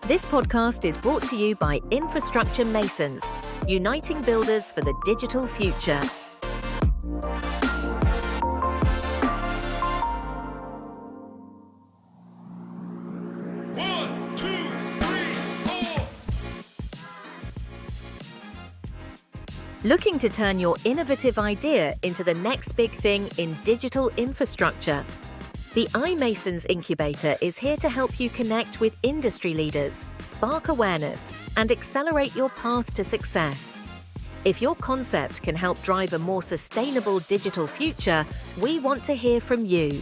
This podcast is brought to you by Infrastructure Masons, uniting builders for the digital future. One, two, three, four. Looking to turn your innovative idea into the next big thing in digital infrastructure? The iMasons incubator is here to help you connect with industry leaders, spark awareness, and accelerate your path to success. If your concept can help drive a more sustainable digital future, we want to hear from you.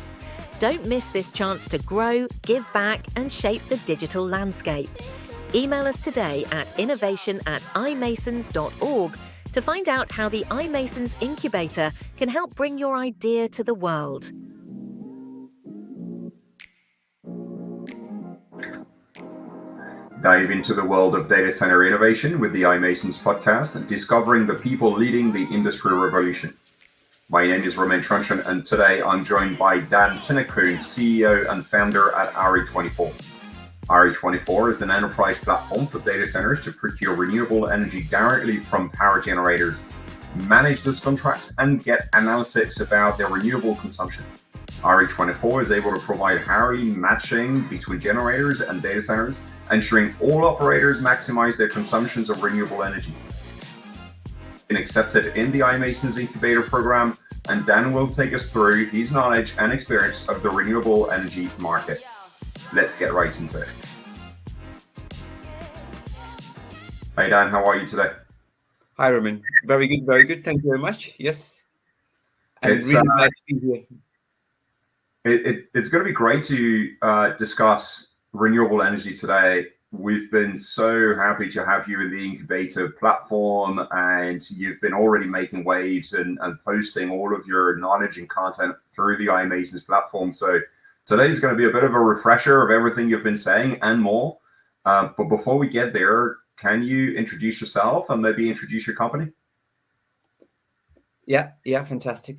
Don't miss this chance to grow, give back, and shape the digital landscape. Email us today at innovation@imasons.org to find out how the iMasons incubator can help bring your idea to the world. Dive into the world of data center innovation with the iMasons podcast, discovering the people leading the industry revolution. My name is Romain Tranchant, and today I'm joined by Dan Tennakoon, CEO and founder at RE24. RE24 is an enterprise platform for data centers to procure renewable energy directly from power generators, manage those contracts, and get analytics about their renewable consumption. RE24 is able to provide parity matching between generators and data centers, ensuring all operators maximize their consumptions of renewable energy. Been accepted in the iMasons incubator program, and Dan will take us through his knowledge and experience of the renewable energy market. Let's get right into it. Hi Dan, how are you today? Hi Roman, very good, very good. Thank you very much. Yes, I'm It's, really glad to be here. It's going to be great to discuss renewable energy today. We've been so happy to have you in the incubator platform, and you've been already making waves and posting all of your knowledge and content through the iMasons platform. So today's going to be a bit of a refresher of everything you've been saying and more. But before we get there, can you introduce yourself and maybe introduce your company? Yeah, fantastic.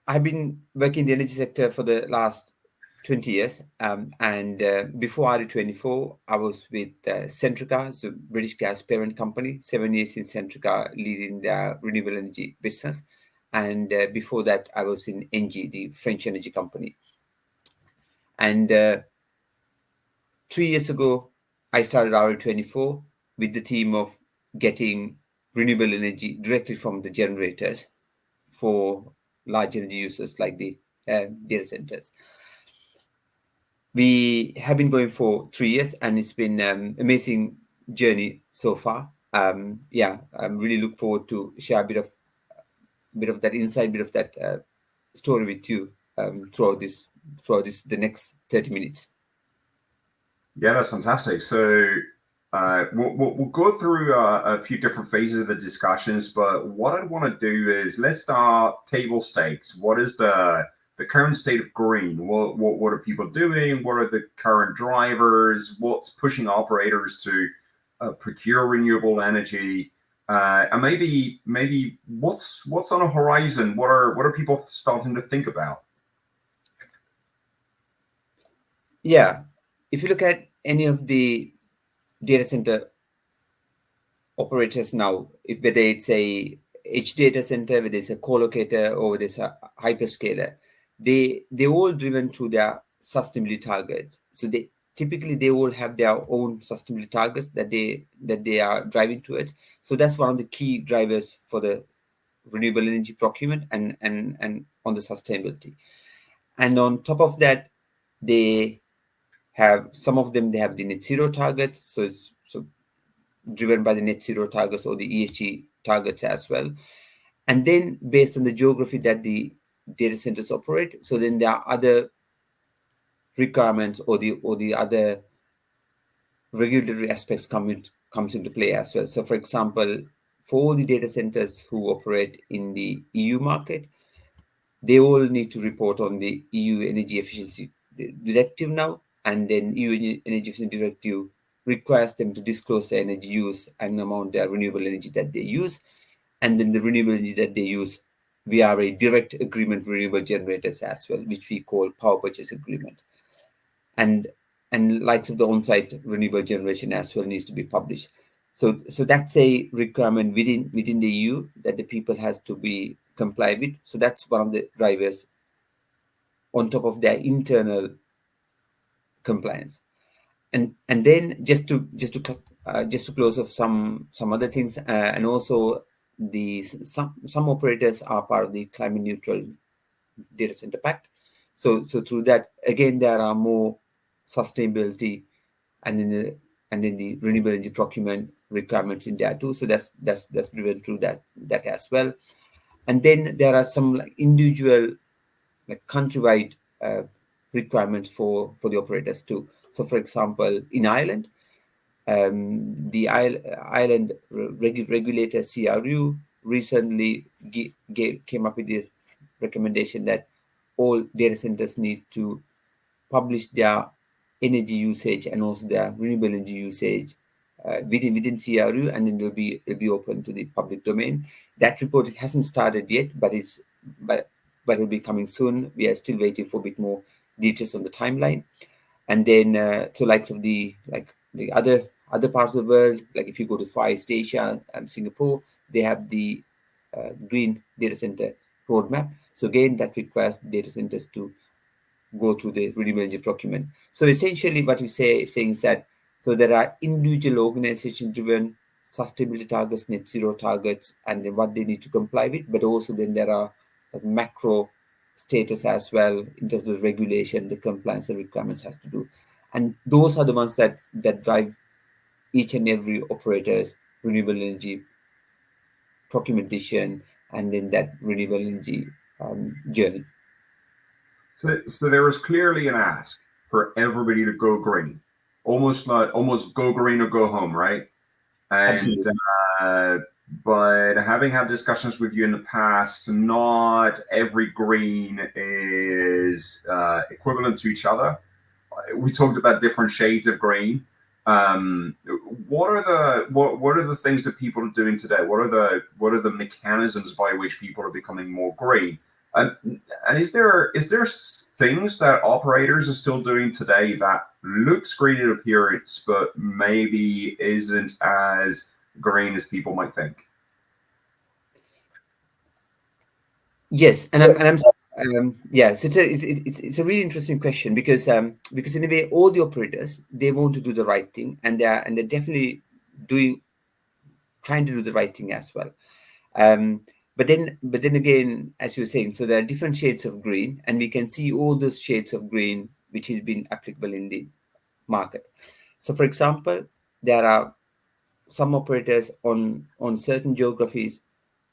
I've been working in the energy sector for the last 20 years. And before RE24, I was with Centrica, the British gas parent company, 7 years in Centrica, leading the renewable energy business. And before that, I was in ENGIE, the French energy company. And 3 years ago, I started RE24 with the theme of getting renewable energy directly from the generators for large energy users like the data centers. We have been going for 3 years, and it's been an amazing journey so far. I'm really look forward to share a bit of that insight, bit of that story with you throughout the next 30 minutes. Yeah, that's fantastic. So we'll go through a few different phases of the discussions, but what I want to do is let's start table stakes. What is the current state of green? What are people doing? What are the current drivers? What's pushing operators to procure renewable energy? And maybe what's on a horizon? What are people starting to think about? Yeah, if you look at any of the data center operators now, whether it's a edge data center, whether it's a co-locator, or whether it's a hyperscaler, they all driven through their sustainability targets. So they all have their own sustainability targets that they are driving towards. So that's one of the key drivers for the renewable energy procurement and on the sustainability. And on top of that, some of them have the net zero targets, so it's driven by the net zero targets or the ESG targets as well. And then based on the geography that the data centers operate, so then there are other requirements or the other regulatory aspects comes into play as well. So for example, for all the data centers who operate in the EU market, they all need to report on the EU Energy Efficiency Directive now. And then EU Energy Efficiency Directive requires them to disclose their energy use and amount their renewable energy that they use. And then the renewable energy that they use via a direct agreement with renewable generators as well, which we call power purchase agreement. And and likes of the on-site renewable generation as well needs to be published. So that's a requirement within the EU that the people has to be complied with. So that's one of the drivers on top of their internal compliance. And then just to close off some other things, and also some operators are part of the climate neutral data center pact. So through that, again, there are more sustainability and then the renewable energy procurement requirements in there too. So that's driven through that as well. And then there are some like individual, like countrywide requirements for the operators too. So for example, in Ireland, the Ireland regulator CRU recently came up with the recommendation that all data centers need to publish their energy usage and also their renewable energy usage within CRU, and then it'll be open to the public domain. That report hasn't started yet, but it'll be coming soon. We are still waiting for a bit more details on the timeline. And then so like of the other parts of the world, like if you go to Far East Asia and Singapore, they have the green data center roadmap. So again, that requires data centers to go through the renewable energy procurement. So essentially what we saying is that, so there are individual organization driven sustainability targets, net zero targets, and then what they need to comply with, but also then there are macro status as well in terms of regulation, the compliance and requirements has to do. And those are the ones that drive each and every operator's renewable energy procurement decision, and then that renewable energy journey. So there was clearly an ask for everybody to go green, almost go green or go home, right? And but having had discussions with you in the past, not every green is equivalent to each other. We talked about different shades of green. What are the things that people are doing today? What are the mechanisms by which people are becoming more green? And is there things that operators are still doing today that looks green in appearance, but maybe isn't as green as people might think? Yes, and I'm yeah. So it's a really interesting question because in a way all the operators, they want to do the right thing, and they're definitely trying to do the right thing as well. But then again, as you were saying, so there are different shades of green, and we can see all those shades of green which has been applicable in the market. So for example, there are some operators on certain geographies,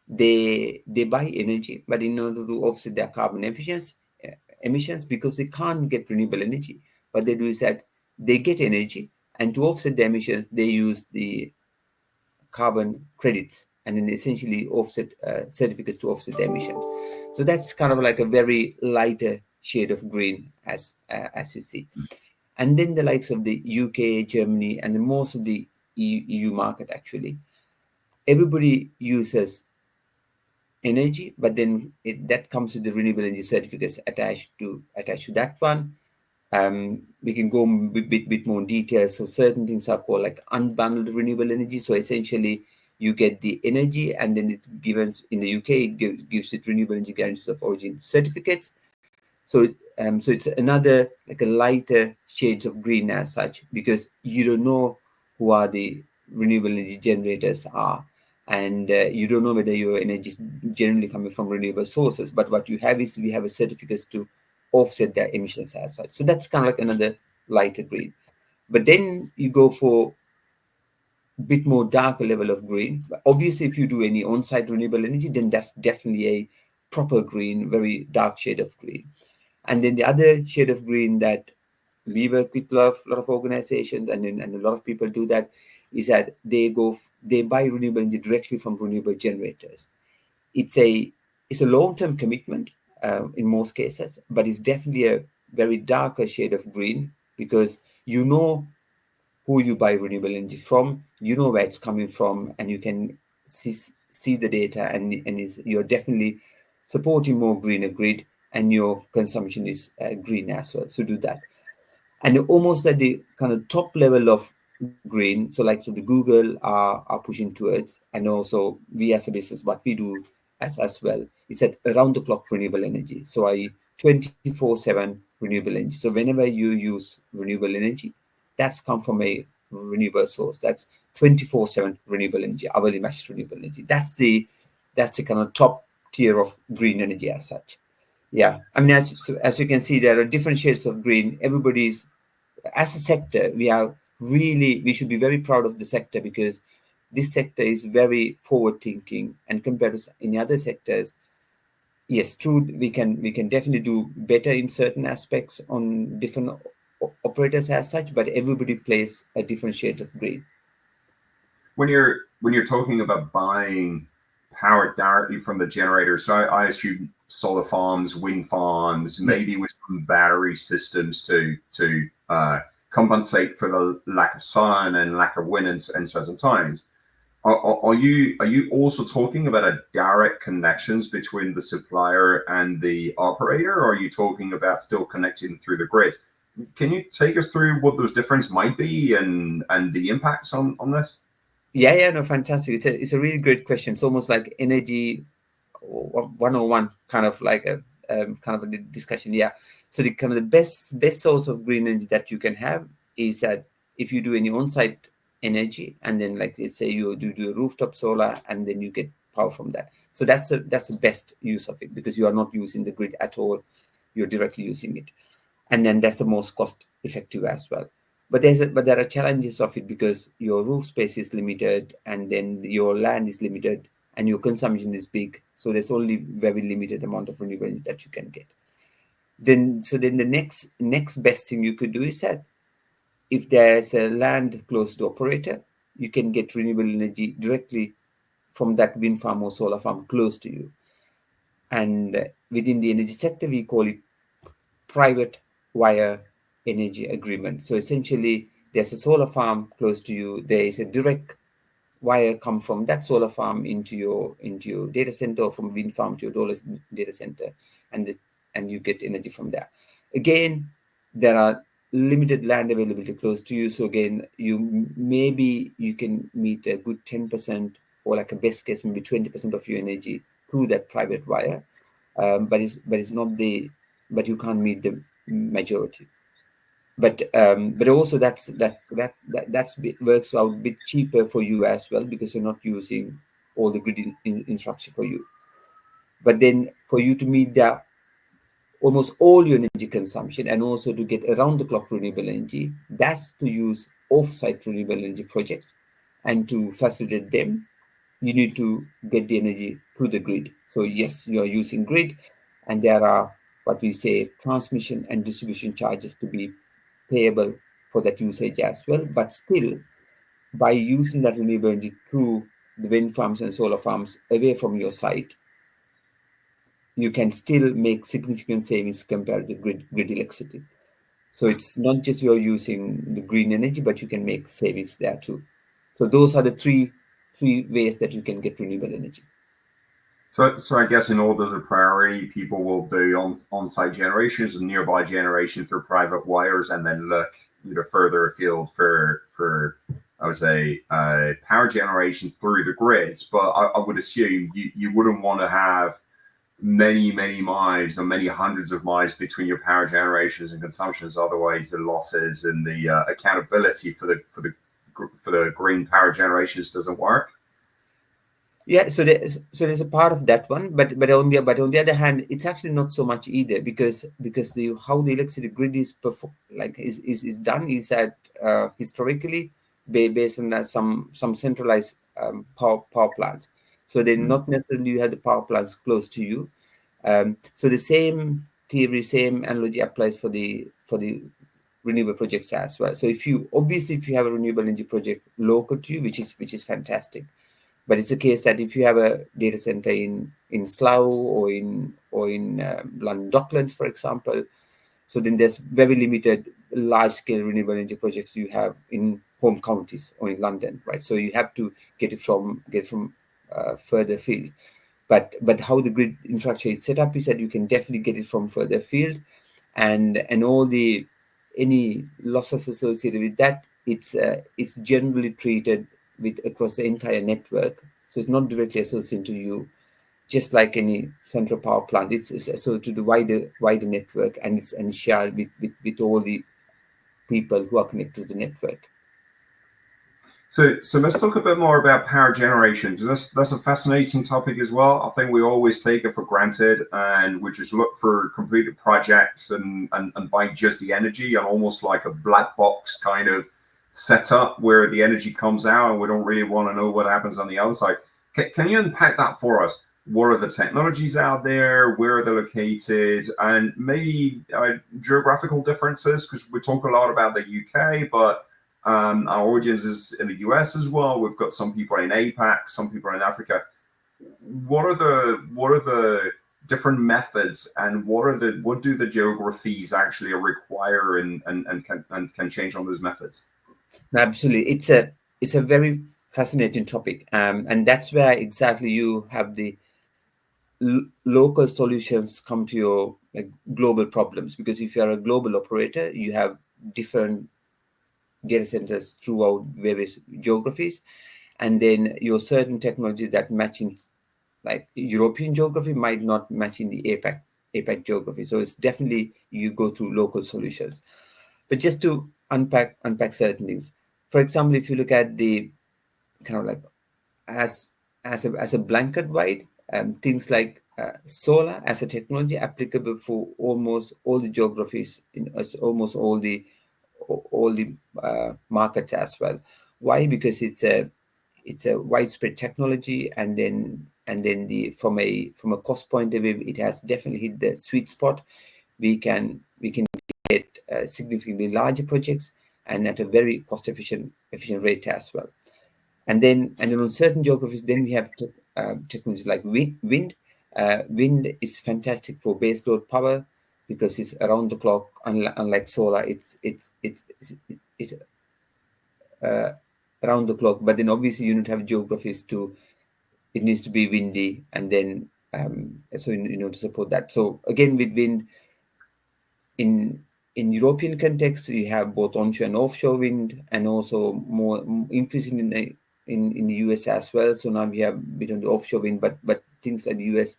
they buy energy, but in order to offset their carbon emissions, because they can't get renewable energy, what they do is that they get energy, and to offset the emissions, they use the carbon credits, and then essentially offset certificates to offset the emissions. So that's kind of like a very lighter shade of green, as you see. And then the likes of the UK, Germany, and most of the EU market, actually, everybody uses energy, but then that comes with the renewable energy certificates attached to that one. We can go a bit more in detail. So certain things are called like unbundled renewable energy. So essentially, you get the energy, and then it's given in the UK. It gives it renewable energy guarantees of origin certificates. So it's another like a lighter shades of green as such, because you don't know who are the renewable energy generators are, and you don't know whether your energy is generally coming from renewable sources. But what you have is we have a certificates to offset their emissions as such. So that's kind of like another lighter green. But then you go for a bit more darker level of green. But obviously, if you do any on-site renewable energy, then that's definitely a proper green, very dark shade of green. And then the other shade of green that we work with a lot of organizations, and a lot of people do that, is that they buy renewable energy directly from renewable generators. It's a long-term commitment in most cases, but it's definitely a very darker shade of green, because you know who you buy renewable energy from, you know where it's coming from, and you can see the data, and you're definitely supporting more greener grid, and your consumption is green as well. So do that. and almost at the kind of top level of green. So the Google are pushing towards, and also we as a business, what we do as well is at around the clock renewable energy. So 24/7 renewable energy. So whenever you use renewable energy, that's come from a renewable source. That's 24/7 renewable energy, hourly matched renewable energy. That's the kind of top tier of green energy as such. Yeah, I mean, as you can see, there are different shades of green. Everybody's, as a sector, we should be very proud of the sector, because this sector is very forward thinking, and compared to any other sectors, yes, true, we can definitely do better in certain aspects on different operators as such, but everybody plays a different shade of green. When you're talking about buying power directly from the generator, so I assume solar farms, wind farms, maybe Yes. with some battery systems to compensate for the lack of sun and lack of wind in certain times. Are you also talking about a direct connections between the supplier and the operator, or are you talking about still connecting through the grid? Can you take us through what those differences might be and the impacts on this? Yeah, no, fantastic. It's a really great question. It's almost like energy 101, kind of like a kind of a discussion. Yeah. So the kind of the best source of green energy that you can have is that if you do any on-site energy, and then like let's say you do a rooftop solar, and then you get power from that. So that's the best use of it, because you are not using the grid at all. You're directly using it, and then that's the most cost effective as well. But there are challenges of it, because your roof space is limited, and then your land is limited, and your consumption is big. So there's only very limited amount of renewable energy that you can get. Then the next best thing you could do is that if there's a land close to the operator, you can get renewable energy directly from that wind farm or solar farm close to you. And within the energy sector, we call it private wire energy agreement. So essentially, there's a solar farm close to you. There is a direct wire come from that solar farm into your data center, or from wind farm to your data center, and you get energy from there. Again, there are limited land availability close to you. So again, maybe you can meet a good 10%, or like a best case, maybe 20% of your energy through that private wire. But it's not but you can't meet the majority. But also that's works out a bit cheaper for you as well, because you're not using all the grid infrastructure for you. But then for you to meet the almost all your energy consumption, and also to get around the clock renewable energy, that's to use off-site renewable energy projects. And to facilitate them, you need to get the energy through the grid. So yes, you are using grid, and there are what we say transmission and distribution charges to be payable for that usage as well. But still, by using that renewable energy through the wind farms and solar farms away from your site, you can still make significant savings compared to grid electricity. So it's not just you're using the green energy, but you can make savings there too. So those are the three ways that you can get renewable energy. So I guess in order of priority, people will do on-site generations and nearby generation through private wires, and then look further afield for I would say power generation through the grids. But I would assume you wouldn't want to have many miles or many hundreds of miles between your power generations and consumptions. Otherwise, the losses and the accountability for the green power generations doesn't work. Yeah, so there's a part of that one, but on the other hand, it's actually not so much either, because how the electricity grid is is done is that historically based on that some centralized power plants. So they not necessarily you have the power plants close to you. So the same theory, same analogy applies for the renewable projects as well. So if you have a renewable energy project local to you, which is fantastic. But it's a case that if you have a data center in Slough or in London Docklands, for example, so then there's very limited large-scale renewable energy projects you have in home counties or in London, right? So you have to get it from further field. But how the grid infrastructure is set up is that you can definitely get it from further field, and all the any losses associated with that, it's generally treated with across the entire network. So it's not directly associated to you, just like any central power plant. It's associated to the wider network, and it's shared with all the people who are connected to the network. So let's talk a bit more about power generation, because that's a fascinating topic as well. I think we always take it for granted, and we just look for completed projects and buy just the energy, and almost like a black box kind of setup where the energy comes out and we don't really want to know what happens on the other side. Can you unpack that for us? What are the technologies out there? Where are they located? And maybe geographical differences, because we talk a lot about the UK, but our audience is in the US as well. We've got some people in APAC, some people in Africa. What are the different methods, and what do the geographies actually require and can change on those methods? Absolutely, it's a very fascinating topic, and that's where exactly you have the local solutions come to your global problems. Because if you are a global operator, you have different data centers throughout various geographies, and then your certain technology that matching like European geography might not match in the APAC geography. So it's definitely you go through local solutions. But just to unpack certain things, for example, if you look at the kind of like as a blanket wide, things like solar as a technology applicable for almost all the geographies in almost all the markets as well. Why? Because it's a widespread technology, and then the from a cost point of view, it has definitely hit the sweet spot. We can get significantly larger projects and at a very cost efficient rate as well. And then on certain geographies, then we have technologies like wind. Wind is fantastic for baseload power because it's around the clock. Unlike solar, it's around the clock. But then obviously you need to have geographies it needs to be windy, and then so to support that. So again, with wind, in European context, you have both onshore and offshore wind, and also more increasing in the US as well. So now we have a bit on the offshore wind, but things like the US,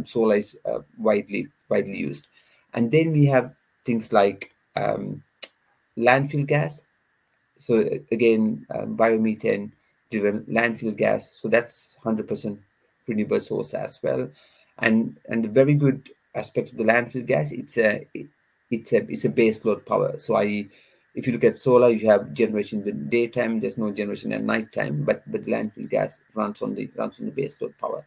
solar is widely used. And then we have things like landfill gas. So again, biomethane driven landfill gas. So that's 100% renewable source as well. And the very good aspect of the landfill gas, it's a base load power. So if you look at solar, you have generation in the daytime. There's no generation at nighttime, but the landfill gas runs on the base load power.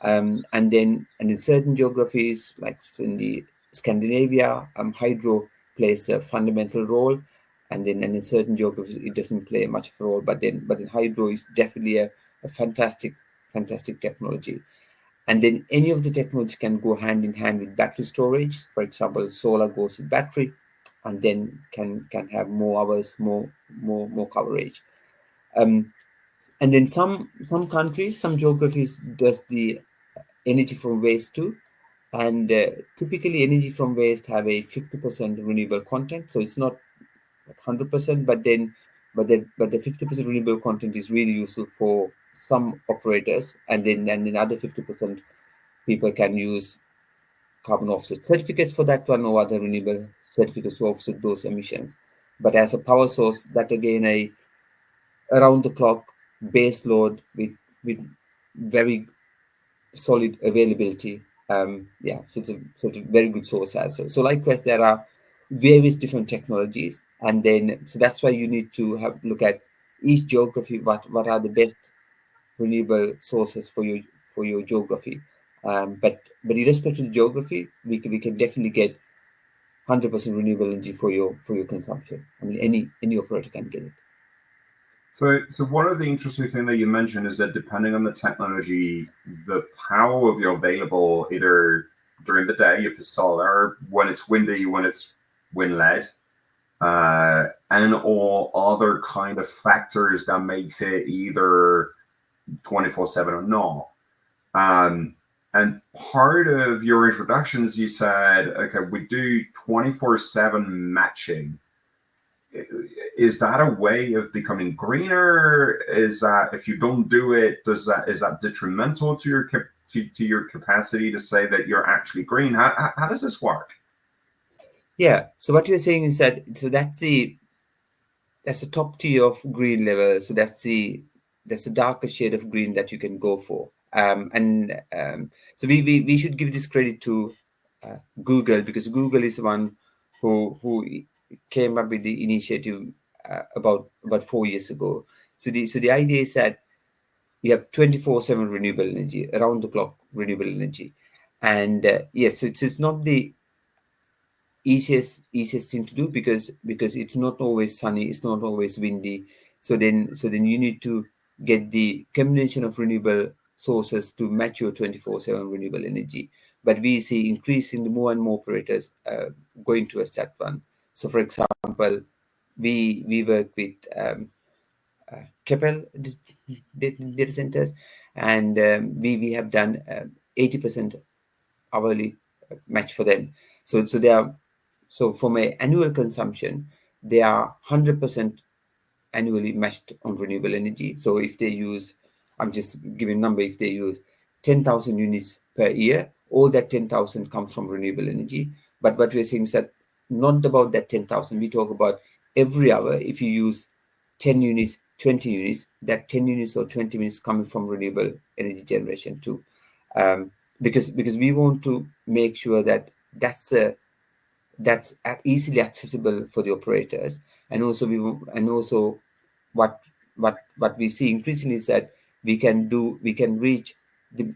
And in certain geographies, like in the Scandinavia, hydro plays a fundamental role. And then in certain geographies, it doesn't play much of a role. But in hydro is definitely a fantastic technology. And then any of the technology can go hand in hand with battery storage. For example, solar goes with battery, and then can have more hours, more coverage. And then some countries, some geographies does the energy from waste too. And typically energy from waste have a 50% renewable content. So it's not 100%, but the 50% renewable content is really useful for some operators, and then other 50% people can use carbon offset certificates for that one, or other renewable certificates to offset those emissions. But as a power source, that again a around the clock base load with very solid availability. So it's a very good source as well. So likewise, there are various different technologies, and then so that's why you need to look at each geography. What are the best renewable sources for your geography? But irrespective of geography, we can definitely get 100% renewable energy for your consumption. I mean, any operator can get it. So one of the interesting things that you mentioned is that depending on the technology, the power will be available either during the day if it's solar, when it's windy, when it's wind-led, and all other kind of factors that makes it either 24/7 or not. And part of your introductions, you said, okay, we do 24/7 matching. is that a way of becoming greener? Is that, if you don't do it, is that detrimental to your capacity to say that you're actually green? How does this work? Yeah. So what you're saying is that that's the top tier of green level. So that's the darker shade of green that you can go for. So we should give this credit to Google, because Google is the one who came up with the initiative about 4 years ago. So the idea is that you have 24/7 renewable energy, around the clock renewable energy, and yes, so it's not the easiest thing to do, because it's not always sunny, it's not always windy. So then you need to get the combination of renewable sources to match your 24/7 renewable energy. But we see increasingly more and more operators going towards that one. So for example, we work with Keppel data centers, and we have done 80% hourly match for them. So they are, so for my annual consumption, they are 100% annually matched on renewable energy. So if they use, I'm just giving a number, if they use 10,000 units per year, all that 10,000 comes from renewable energy. But what we're saying is that not about that 10,000, we talk about every hour. If you use 10 units, 20 units, that 10 units or 20 minutes coming from renewable energy generation too. Because we want to make sure that that's easily accessible for the operators. And also what we see increasingly is that we can reach the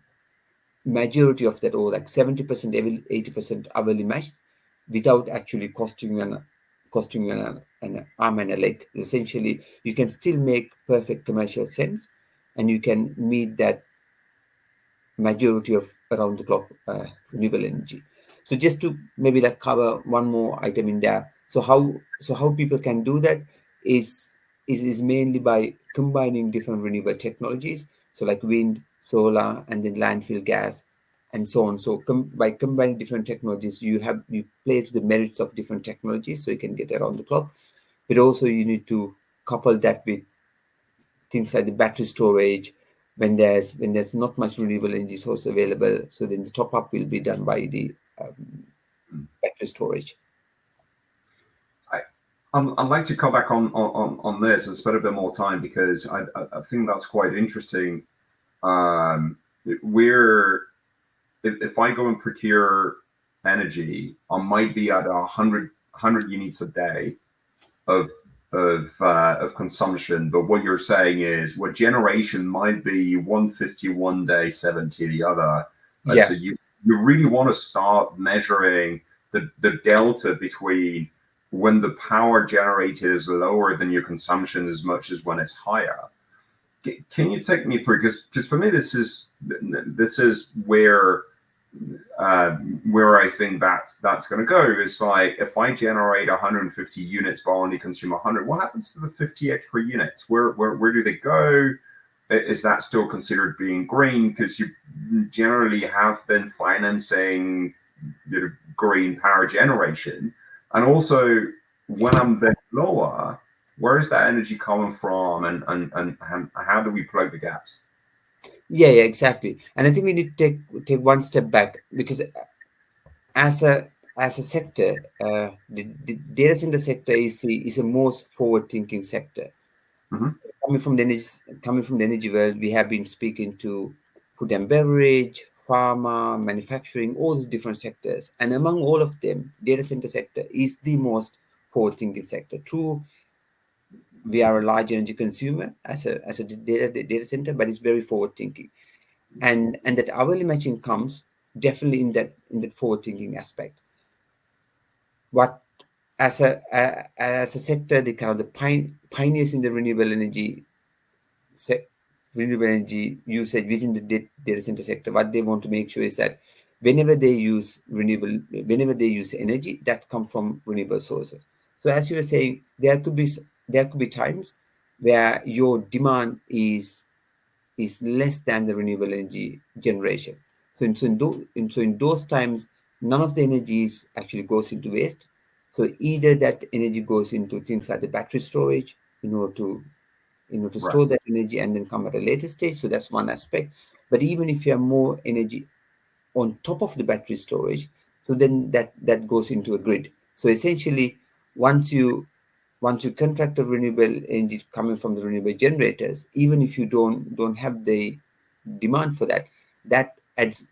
majority of that, or like 70%, 80% hourly matched, without actually costing you an arm and a leg. Essentially, you can still make perfect commercial sense, and you can meet that majority of around the clock renewable energy. So just to maybe like cover one more item in there. So how people can do that is mainly by combining different renewable technologies. So like wind, solar, and then landfill gas, and so on. So by combining different technologies, you play to the merits of different technologies, so you can get around the clock. But also you need to couple that with things like the battery storage, when there's not much renewable energy source available. So then the top up will be done by the battery storage. I'd like to come back on this and spend a bit more time, because I think that's quite interesting. If I go and procure energy, I might be at 100 units a day of consumption. But what you're saying is, what generation might be 150 one day, 70 the other. Yeah. So you really want to start measuring the delta between when the power generated is lower than your consumption as much as when it's higher. Can you take me through, because for me this is where I think that's going to go. It's like, if I generate 150 units but only consume 100, what happens to the 50 extra units? Where do they go? Is that still considered being green? Because you generally have been financing green power generation. And also, when I'm then lower, where is that energy coming from, and how do we plug the gaps? Yeah, exactly. And I think we need to take one step back, because as a sector, the data center sector is a most forward-thinking sector. Mm-hmm. Coming from the energy world, we have been speaking to food and beverage, pharma, manufacturing, all these different sectors, and among all of them, data center sector is the most forward-thinking sector. True, we are a large energy consumer as a data center, but it's very forward-thinking, and that hourly matching comes definitely in that forward-thinking aspect. What as a sector, the kind of the pioneers in the renewable energy usage within the data center sector, what they want to make sure is that whenever they use energy, that comes from renewable sources. So as you were saying, there could be times where your demand is less than the renewable energy generation. So in those times, none of the energy actually goes into waste. So either that energy goes into things like the battery storage, to Right. store that energy and then come at a later stage. So that's one aspect. But even if you have more energy on top of the battery storage, so then that goes into a grid. So essentially, once you contract a renewable energy coming from the renewable generators, even if you don't have the demand for that, that adds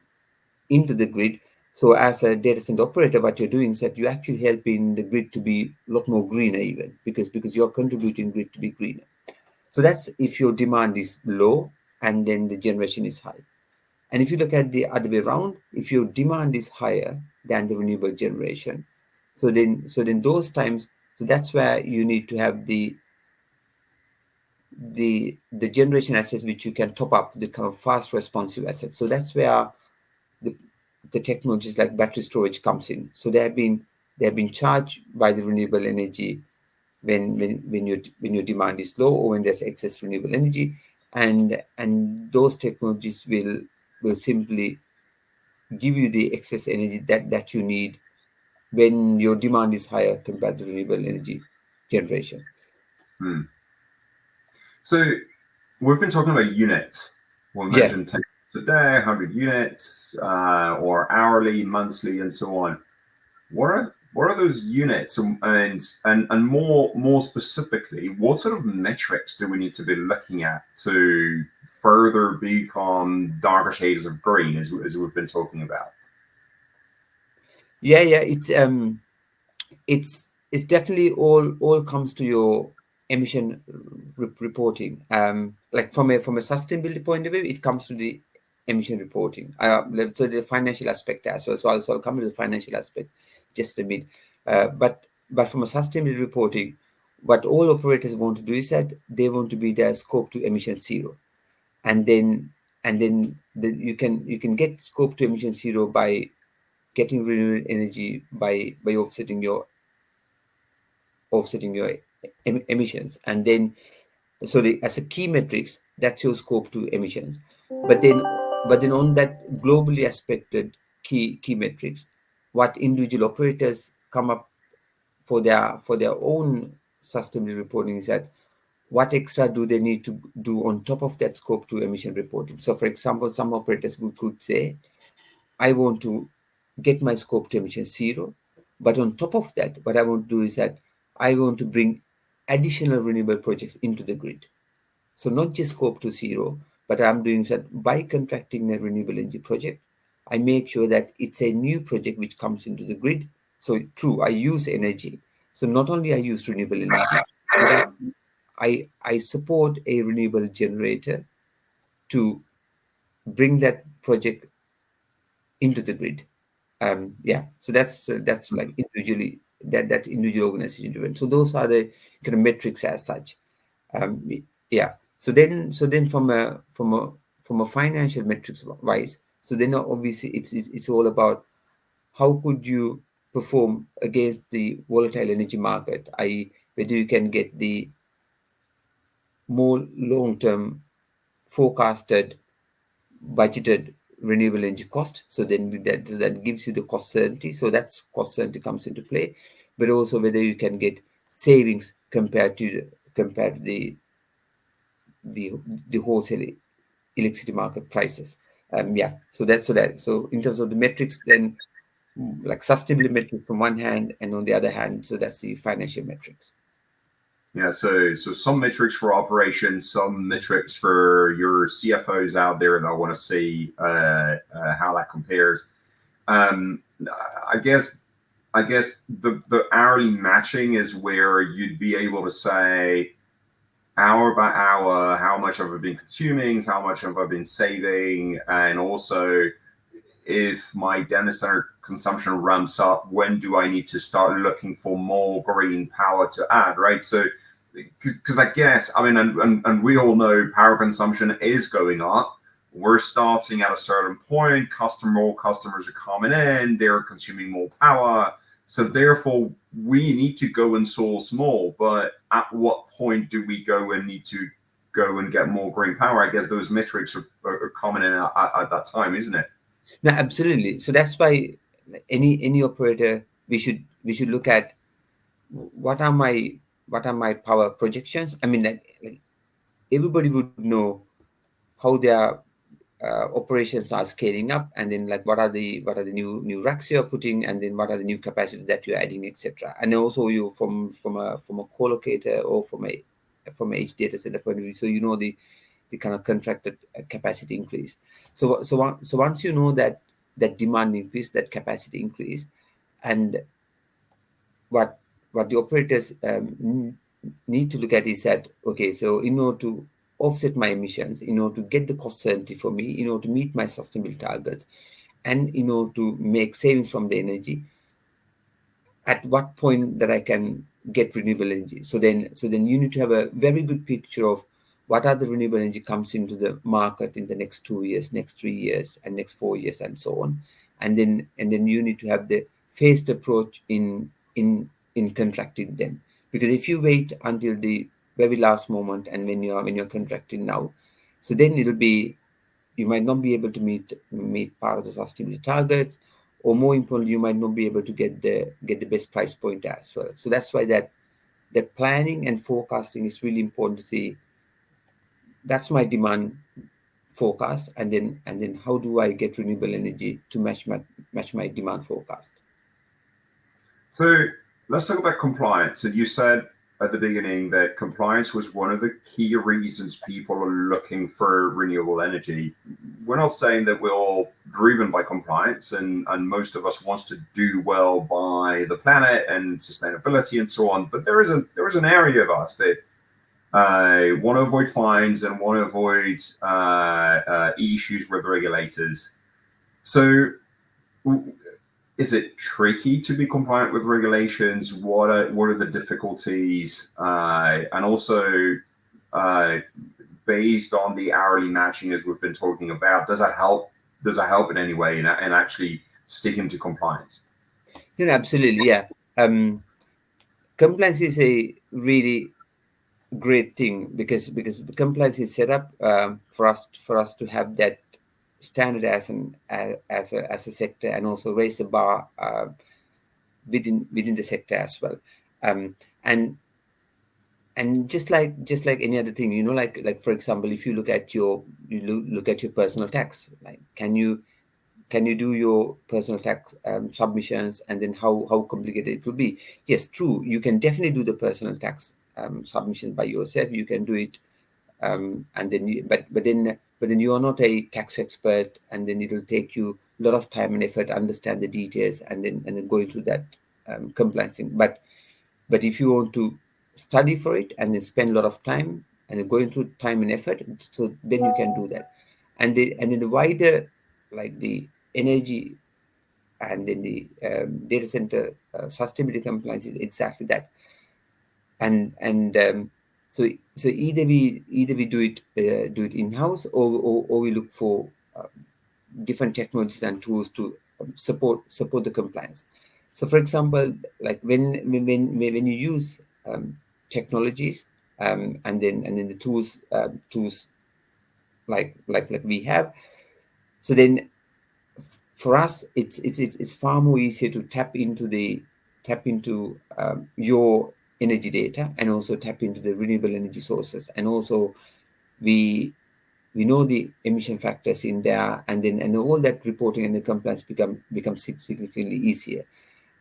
into the grid. So as a data center operator, what you're doing is that you actually helping the grid to be a lot more greener, even because you're contributing grid to be greener. So that's if your demand is low and then the generation is high. And if you look at the other way around, if your demand is higher than the renewable generation, so then those times, so that's where you need to have the generation assets which you can top up the kind of fast responsive assets. So that's where the, the technologies like battery storage comes in. So they have been charged by the renewable energy when your demand is low or when there's excess renewable energy, and those technologies will simply give you the excess energy that you need when your demand is higher compared to renewable energy generation. Hmm. So we've been talking about units. We Yeah. mentioned 10 units a day, 100 units, or hourly, monthly, and so on. What are those units, and more specifically, what sort of metrics do we need to be looking at to further become darker shades of green, as we've been talking about? Yeah, it's definitely all comes to your emission reporting. Like from a sustainability point of view, it comes to the emission reporting. So the financial aspect as well. So I'll come to the financial aspect just a bit. But from a sustainability reporting, what all operators want to do is that they want to be their scope 2 emission zero, and then you can get scope 2 emission zero by getting renewable energy by offsetting your emissions, and then so as a key metrics, that's your scope 2 emissions. But then on that globally aspected key metrics, what individual operators come up for their own sustainability reporting is that what extra do they need to do on top of that scope 2 emission reporting. So for example, some operators could say, I want to get my scope 2 emission zero, but on top of that, what I want to do is that I want to bring additional renewable projects into the grid. So not just scope 2 zero, but I'm doing that by contracting a renewable energy project. I make sure that it's a new project which comes into the grid. So true, I use energy. So not only I use renewable energy, but I support a renewable generator to bring that project into the grid. So that's like individually that individual organization driven. So those are the kind of metrics as such. Um, yeah. So then from a financial metrics wise, so then obviously it's all about how could you perform against the volatile energy market, i.e., whether you can get the more long-term forecasted budgeted renewable energy cost. So then that gives you the cost certainty. So that's cost certainty comes into play, but also whether you can get savings compared to the wholesale electricity market prices. So in terms of the metrics, then like sustainability metrics from one hand, and on the other hand, so that's the financial metrics. Yeah, so some metrics for operations, some metrics for your CFOs out there that want to see how that compares. I guess the hourly matching is where you'd be able to say hour by hour how much have I been consuming, how much have I been saving, and also if my data center consumption ramps up, when do I need to start looking for more green power to add, right? So, because I guess, I mean, and we all know power consumption is going up. We're starting at a certain point, more customers are coming in, they're consuming more power. So therefore, we need to go and source more. But at what point do we need to go and get more green power? I guess those metrics are coming in at that time, isn't it? No, absolutely. So that's why any operator we should look at what are my power projections? I mean, like everybody would know how their operations are scaling up, and then like what are the new racks you are putting, and then what are the new capacity that you're adding, etc. And also you from a co-locator or from a edge data center point of view, so you know the kind of contracted capacity increase. So once you know that demand increase, that capacity increase, and what the operators need to look at is that, okay, so in order to offset my emissions, in order to get the cost certainty for me, in order to meet my sustainability targets, and in order to make savings from the energy, at what point that I can get renewable energy. So then you need to have a very good picture of what are the renewable energy comes into the market in the next 2 years, next 3 years, and next 4 years, and so on. And then you need to have the phased approach in contracting them. Because if you wait until the very last moment, and when you're contracting now, so then it'll be, you might not be able to meet part of the sustainability targets, or more importantly, you might not be able to get the best price point as well. So that's why that planning and forecasting is really important to see. That's my demand forecast, and then how do I get renewable energy to match my demand forecast. So let's talk about compliance. And you said at the beginning that compliance was one of the key reasons people are looking for renewable energy. We're not saying that we're all driven by compliance, and most of us wants to do well by the planet and sustainability and so on. But there is an area of us that want to avoid fines and want to avoid issues with regulators. So is it tricky to be compliant with regulations? What are the difficulties? And also, based on the hourly matching, as we've been talking about, does that help? Does that help in any way in actually sticking to compliance? Absolutely, yeah. Compliance is a really great thing because the compliance is set up for us to have that standard as a sector, and also raise the bar within the sector as well. And just like any other thing, like for example, if you look at your personal tax, like can you do your personal tax submissions, and then how complicated it will be? Yes, true, you can definitely do the personal tax submission by yourself. You can do it, and then but then you are not a tax expert, and then it'll take you a lot of time and effort to understand the details, and then going through that compliance. But if you want to study for it and then spend a lot of time and then going through time and effort, so then you can do that. And in the wider, like the energy and in the data center sustainability compliance is exactly that. So either we do it in-house, or we look for different technologies and tools to support the compliance. So for example, like when you use technologies, and then the tools like we have, so then for us it's far more easier to tap into your energy data, and also tap into the renewable energy sources, and also we know the emission factors in there, and all that reporting and the compliance becomes significantly easier.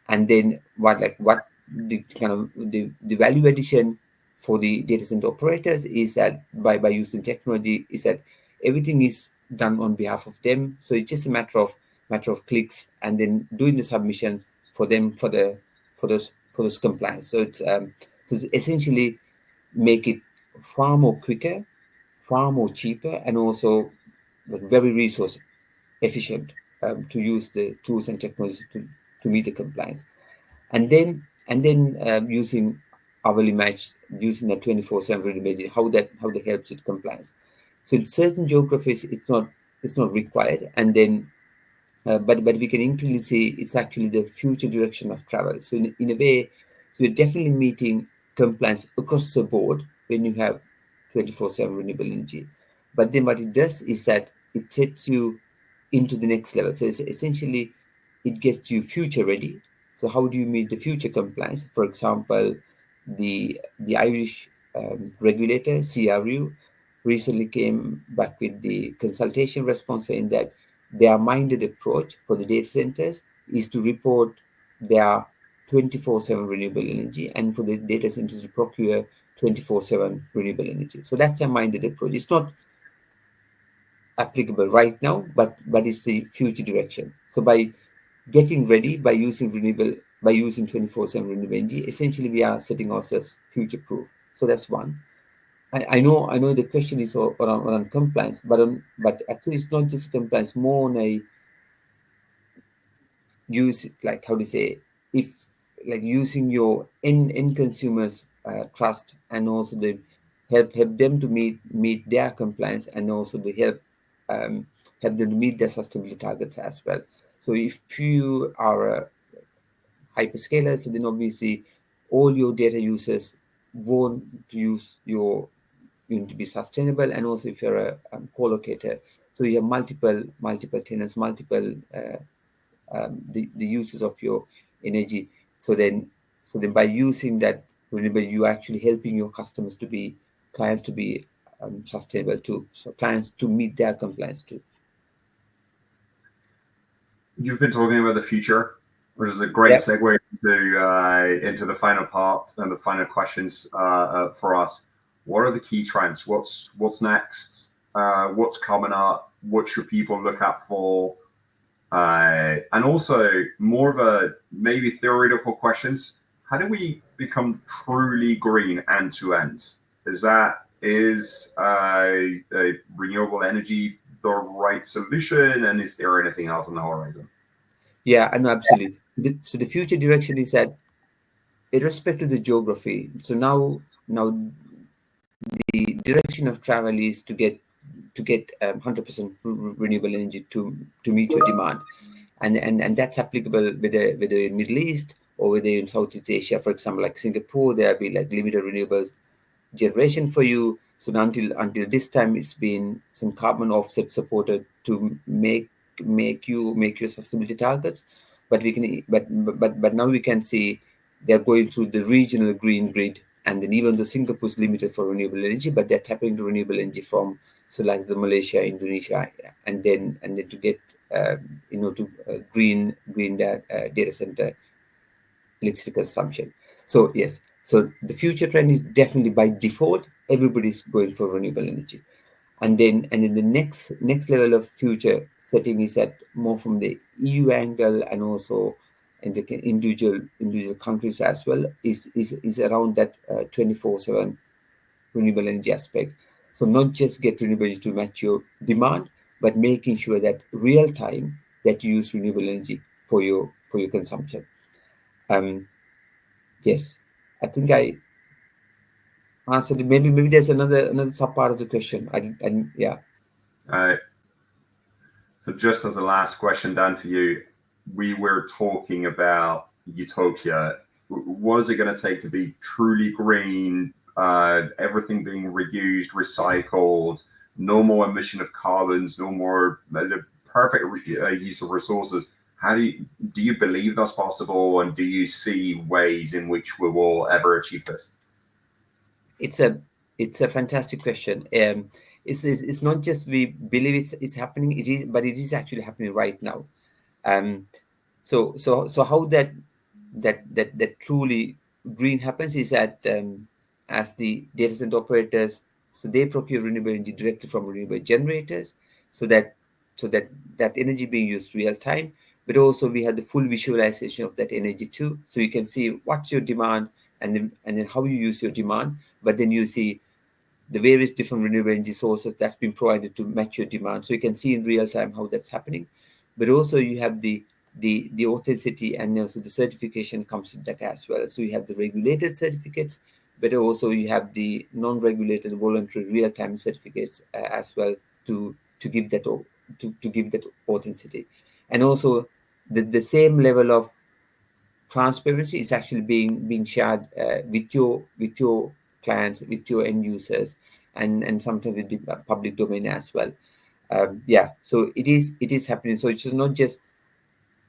And then what the kind of the value addition for the data center operators is that by using technology, is that everything is done on behalf of them. So it's just a matter of clicks, and then doing the submission for them for those compliance. So it's essentially make it far more quicker, far more cheaper, and also very resource efficient to use the tools and technologies to meet the compliance. And then using hourly match, using the 24/7 renewable, how that helps with compliance. So in certain geographies it's not required, and then but we can increasingly see it's actually the future direction of travel. So in a way, so we're definitely meeting compliance across the board when you have 24/7 renewable energy. But then what it does is that it sets you into the next level. So it's essentially, it gets you future ready. So how do you meet the future compliance? For example, the Irish regulator, CRU, recently came back with the consultation response saying that their minded approach for the data centers is to report their 24/7 renewable energy, and for the data centers to procure 24/7 renewable energy. So that's a minded approach. It's not applicable right now, but it's the future direction. So by getting ready, by using 24/7 renewable energy, essentially we are setting ourselves future proof. So that's one. I know the question is around compliance, but actually it's not just compliance, more on a use, like, how to say, if like using your end consumers trust, and also the help them to meet their compliance, and also the help them to meet their sustainability targets as well. So if you are a hyperscaler, so then obviously all your data users want to use your, you need to be sustainable. And also if you're a co-locator, so you have multiple tenants, multiple the uses of your energy. So then by using that renewable, you are actually helping your customers to be, clients to be sustainable too. So clients to meet their compliance too. You've been talking about the future, which is a great segue into the final part and the final questions for us. What are the key trends? What's next? What's coming up? What should people look out for? And also more of a maybe theoretical questions. How do we become truly green end to end? Is renewable energy the right solution? And is there anything else on the horizon? Yeah, I know, absolutely. So the future direction is that, irrespective of the geography, so now the direction of travel is to get 100% renewable energy to meet your demand, and that's applicable whether in Middle East or whether in Southeast Asia. For example, like Singapore, there'll be like limited renewables generation for you. So until this time, it's been some carbon offset supported to make your sustainability targets. But now we can see they're going through the regional green grid, and then even though Singapore is limited for renewable energy, but they're tapping into renewable energy from, so like the Malaysia, Indonesia, and then to get to green that data center electricity consumption. So yes, so the future trend is definitely by default everybody's going for renewable energy, and then the next level of future setting is that more from the EU angle, and also in the individual countries as well, is around that 24/7 renewable energy aspect. So not just get renewable energy to match your demand, but making sure that real time that you use renewable energy for your consumption. Yes, I think I answered it. Maybe there's another sub part of the question. Yeah. So just as a last question, Dan, for you, we were talking about utopia. What is it going to take to be truly green? Everything being reused, recycled, no more emission of carbons, no more perfect use of resources. How do you believe that's possible, and do you see ways in which we will ever achieve this? It's a fantastic question. It's not just we believe it's happening. It is actually happening right now. So how that truly green happens is that as the data center operators, so they procure renewable energy directly from renewable generators, so that energy being used real time, but also we have the full visualization of that energy too. So you can see what's your demand, and then how you use your demand, but then you see the various different renewable energy sources that's been provided to match your demand. So you can see in real time how that's happening, but also you have the authenticity, and also the certification comes with that as well. So you have the regulated certificates, but also you have the non-regulated voluntary real-time certificates as well to give that authenticity, and also the same level of transparency is actually being shared with your clients, with your end users, and sometimes with the public domain as well. So it is happening. So it's not just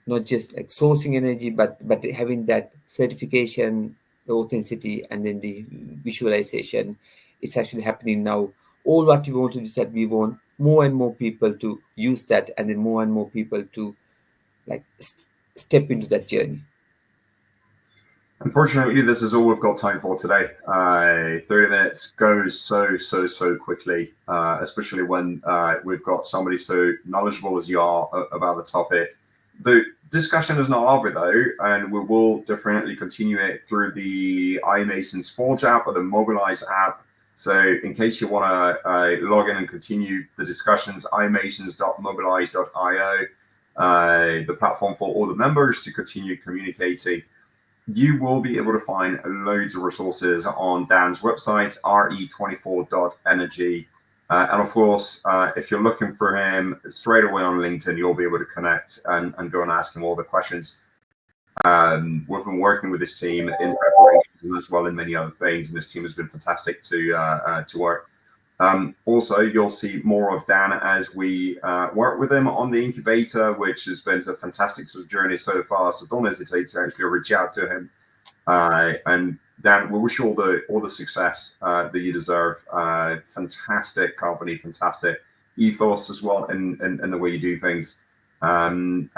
not just like sourcing energy, but having that certification, the authenticity, and then the visualization. It's actually happening now. All what we want to do is that we want more and more people to use that, and then more and more people to like step into that journey. Unfortunately, this is all we've got time for today. 30 minutes goes so quickly, especially when we've got somebody so knowledgeable as you are about the topic. The discussion is not over though, and we will definitely continue it through the iMasons Forge app or the Mobilize app. So in case you want to log in and continue the discussions, imasons.mobilize.io, the platform for all the members to continue communicating. You will be able to find loads of resources on Dan's website, re24.energy. And of course, if you're looking for him straight away on LinkedIn, you'll be able to connect and go and ask him all the questions. We've been working with this team in preparations as well in many other things, and this team has been fantastic to work. Also, you'll see more of Dan as we work with him on the incubator, which has been a fantastic sort of journey so far. So don't hesitate to actually reach out to him. And Dan, we wish you all the success that you deserve. Fantastic company, fantastic ethos as well, in the way you do things. And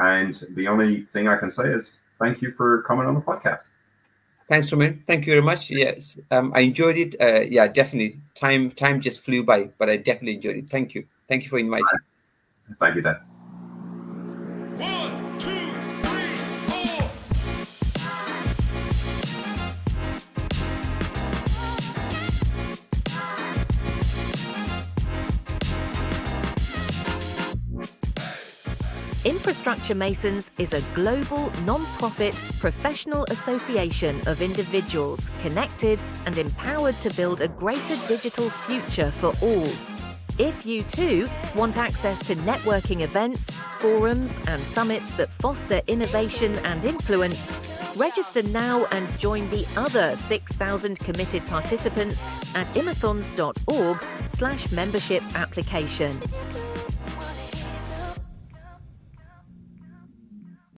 the only thing I can say is thank you for coming on the podcast. Thanks, Romain. Thank you very much. Yes, I enjoyed it. Yeah, definitely. Time just flew by, but I definitely enjoyed it. Thank you. Thank you for inviting. Thank you, Dan. 1, 2, 3, 4. Infrastructure Masons is a global, non-profit, professional association of individuals connected and empowered to build a greater digital future for all. If you too want access to networking events, forums, and summits that foster innovation and influence, register now and join the other 6,000 committed participants at imasons.org/membership application.